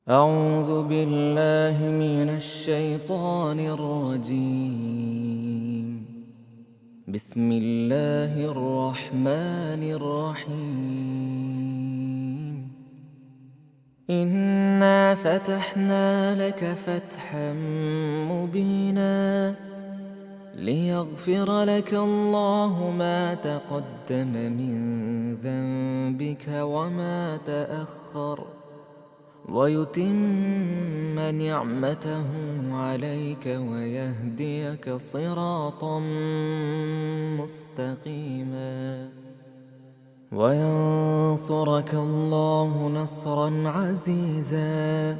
أعوذ بالله من الشيطان الرجيم. بسم الله الرحمن الرحيم. إنا فتحنا لك فتحا مبينا ليغفر لك الله ما تقدم من ذنبك وما تأخر ويتم نعمته عليك ويهديك صراطا مستقيما وينصرك الله نصرا عزيزا.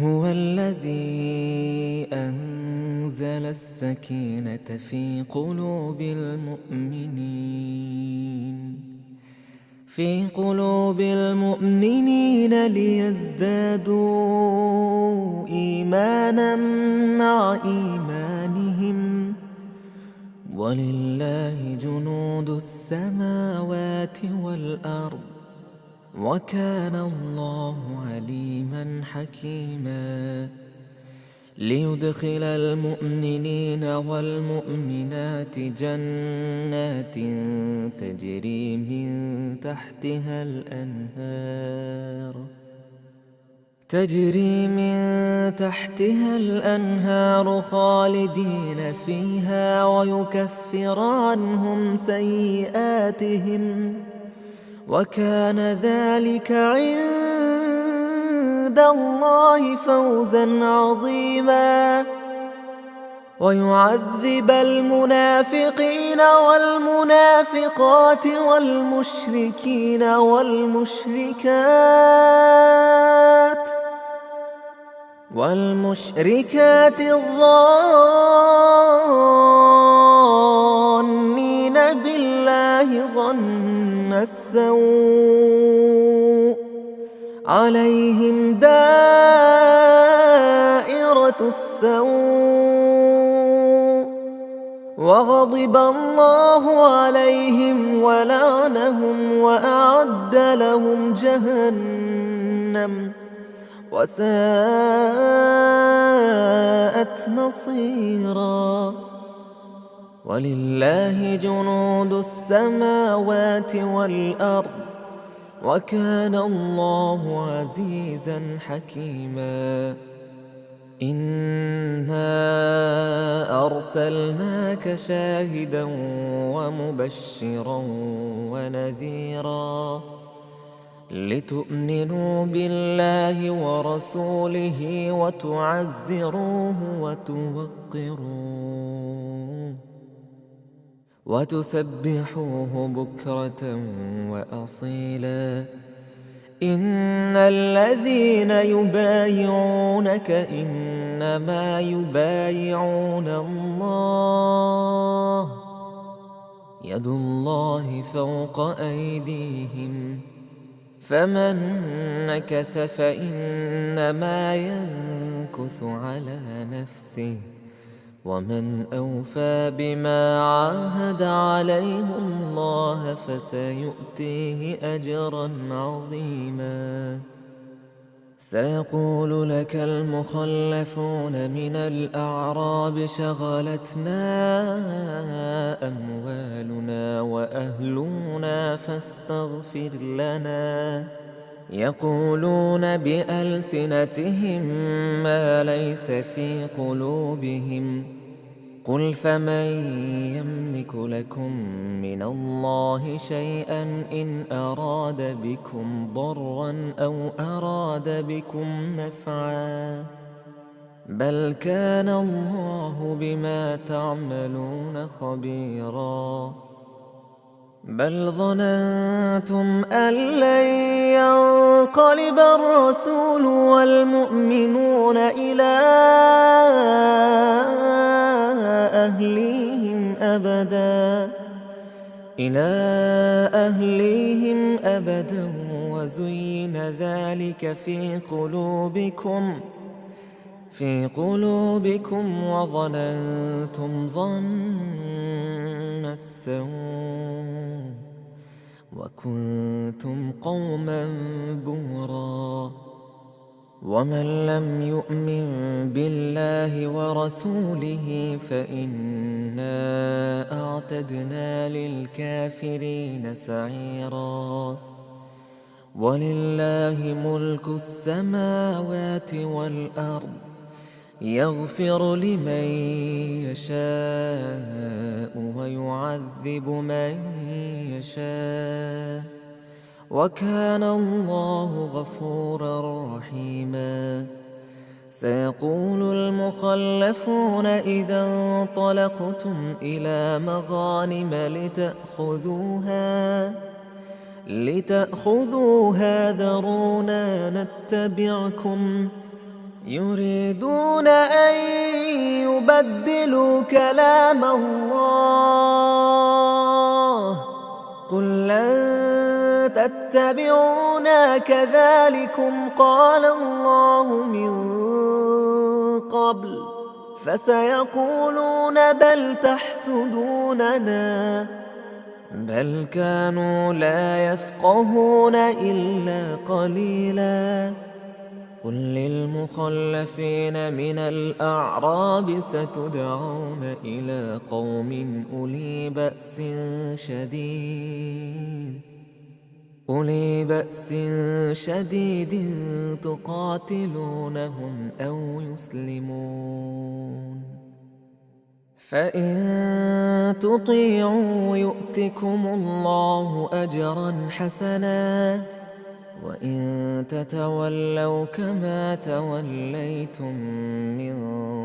هو الذي أنزل السكينة في قلوب المؤمنين ليزدادوا إيمانا مع إيمانهم ولله جنود السماوات والأرض وكان الله عليما حكيما. ليدخل المؤمنين والمؤمنات جنات تجري من تحتها الأنهار خالدين فيها ويكفر عنهم سيئاتهم وكان ذلك عند الله فوزا عظيما. ويعذب المنافقين والمنافقات والمشركين والمشركات الظانين بالله ظن السوء عليهم دائرة السوء وغضب الله عليهم ولعنهم وأعد لهم جهنم وساءت مصيرا. ولله جنود السماوات والأرض وكان الله عزيزا حكيما. إنا أرسلناك شاهدا ومبشرا ونذيرا لتؤمنوا بالله ورسوله وتعزروه وتوقروه وتسبحوه بكرة وأصيلا. إن الذين يبايعونك إنما يبايعون الله يد الله فوق أيديهم فمن نكث فإنما ينكث على نفسه ومن أوفى بما عاهد عليه الله فسيؤتيه أجرا عظيما. سيقول لك المخلفون من الأعراب شغلتنا أموالنا وأهلنا فاستغفر لنا يقولون بألسنتهم ما ليس في قلوبهم قل فمن يملك لكم من الله شيئا إن أراد بكم ضرا أو أراد بكم نفعا بل كان الله بما تعملون خبيرا. بل ظننتم أن لن ينقلب الرسول والمؤمنون إلى أهليهم أبدا وزين ذلك في قلوبكم وظننتم ظن السوء وكنتم قوما بورا. ومن لم يؤمن بالله ورسوله فإنا أعتدنا للكافرين سعيرا ولله ملك السماوات والأرض يغفر لمن يشاء ويعذب من يشاء وكان الله غفورا رحيما سيقول المخلفون إذا انطلقتم إلى مغانم لتأخذوها ذرونا نتبعكم يريدون أن يبدلوا كلام الله قل لن تتبعونا كذلكم قال الله من قبل فسيقولون بل تحسدوننا بل كانوا لا يفقهون إلا قليلا قل للمخلفين من الأعراب ستدعون إلى قوم أولي بأس شديد تقاتلونهم أو يسلمون فإن تطيعوا يؤتكم الله أجرا حسنا وإن تتولوا كما توليتم من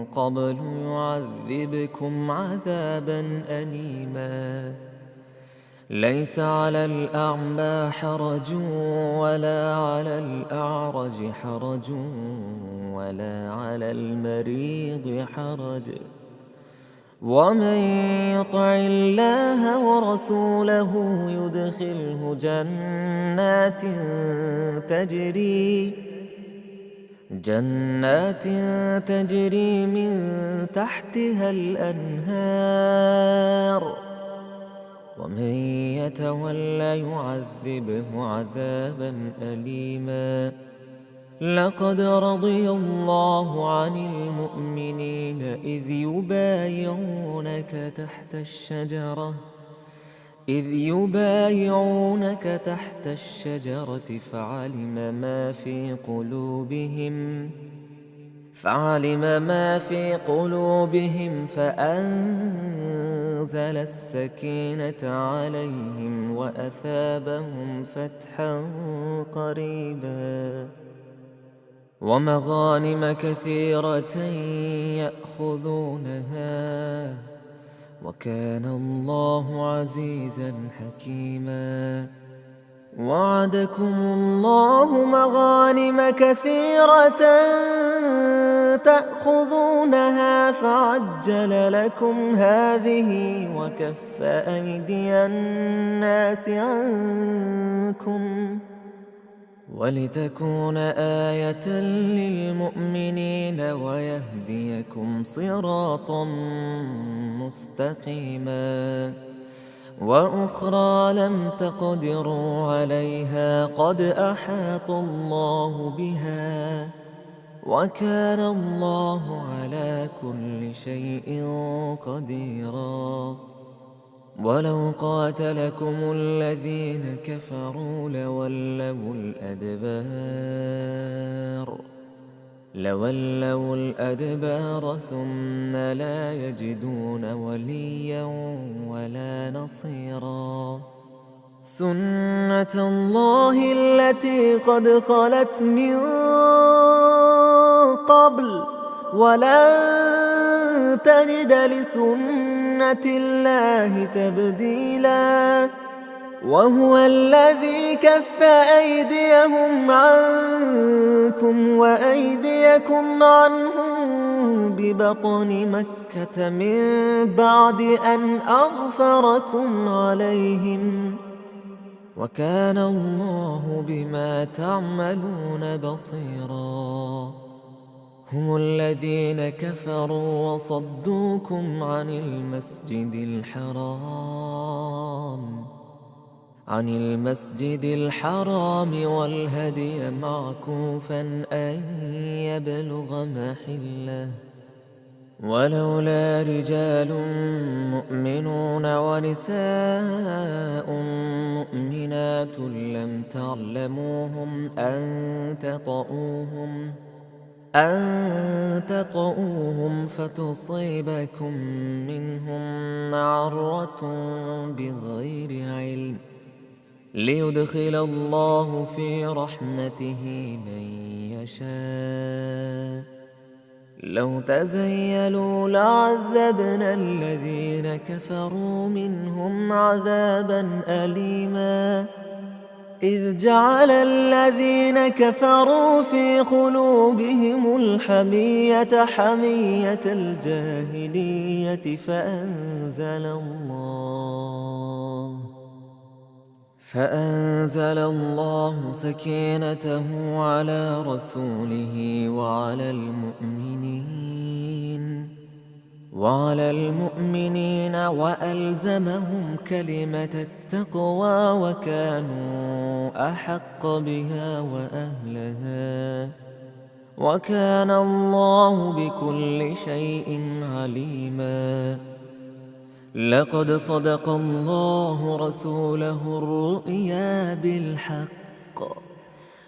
قبل يعذبكم عذابا أليما ليس على الأعمى حرج ولا على الأعرج حرج ولا على المريض حرج ومن يطع الله ورسوله يدخله جنات تجري من تحتها الأنهار ومن يتولى يعذبه عذابا أليما لقد رضي الله عن المؤمنين إذ يبايعونك تحت الشجرة فعلم ما في قلوبهم فأنزل السكينة عليهم وأثابهم فتحا قريبا ومغانم كثيرة يأخذونها وكان الله عزيزا حكيما وعدكم الله مغانم كثيرة تأخذونها فعجل لكم هذه وكف أيدي الناس عنكم ولتكون آية للمؤمنين ويهديكم صراطا مستقيما وأخرى لم تقدروا عليها قد أحاط الله بها وكان الله على كل شيء قديرا ولو قاتلكم الذين كفروا لولوا الأدبار ثم لا يجدون وليا ولا نصيرا سنة الله التي قد خلت من قبل ولن تجد لسنة الله تبديلا وهو الذي كف أيديهم عنكم وأيديكم عنهم ببطن مكة من بعد أن أغفركم عليهم وكان الله بما تعملون بصيرا هم الذين كفروا وصدوكم عن المسجد الحرام عن المسجد الحرام والهدي معكوفا أن يبلغ محله ولولا رجال مؤمنون ونساء مؤمنات لم تعلموهم أن تطؤوهم فتصيبكم منهم معرة بغير علم ليدخل الله في رحمته من يشاء لو تزيلوا لعذبنا الذين كفروا منهم عذابا أليما إذ جعل الذين كفروا في قلوبهم الحمية حمية الجاهلية فأنزل الله سكينته على رسوله وعلى المؤمنين وألزمهم كلمة التقوى وكانوا أحق بها وأهلها وكان الله بكل شيء عليما لقد صدق الله رسوله الرؤيا بالحق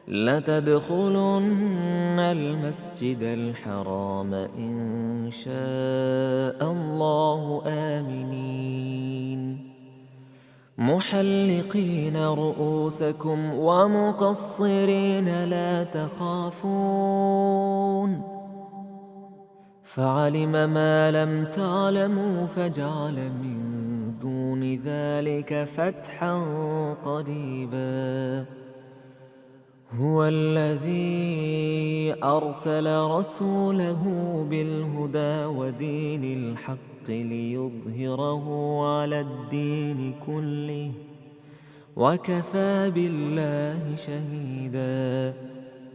لتدخلن المسجد الحرام إن شاء الله آمنين محلقين رؤوسكم ومقصرين لا تخافون فعلم ما لم تعلموا فجعل من دون ذلك فتحا قريبا هو الذي أرسل رسوله بالهدى ودين الحق ليظهره على الدين كله وكفى بالله شهيدا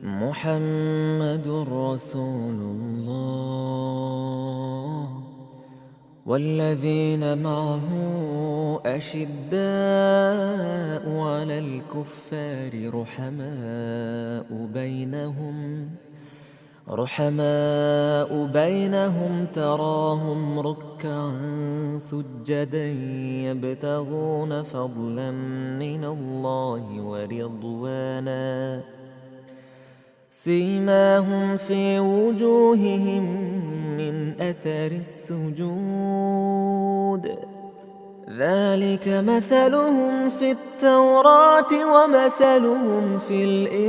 محمد رسول الله والذين معه أشداء على الكفار رحماء بينهم تراهم ركعا سجدا يبتغون فضلا من الله ورضوانا سيماهم في وجوههم من أثر السجود ذلك مثلهم في التوراة ومثلهم في الإنجيل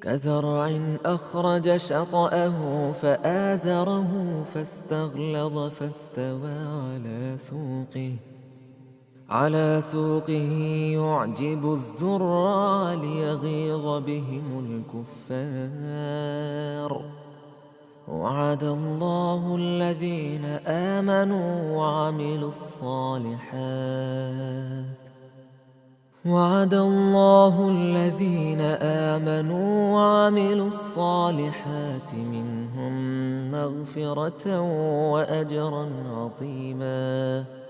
كزرع أخرج شطأه فآزره فاستغلظ فاستوى على سوقه يعجب الزراع ليغيظ بهم الكفار وعد الله الذين آمنوا وعملوا الصالحات منهم مغفرة وأجرا عظيما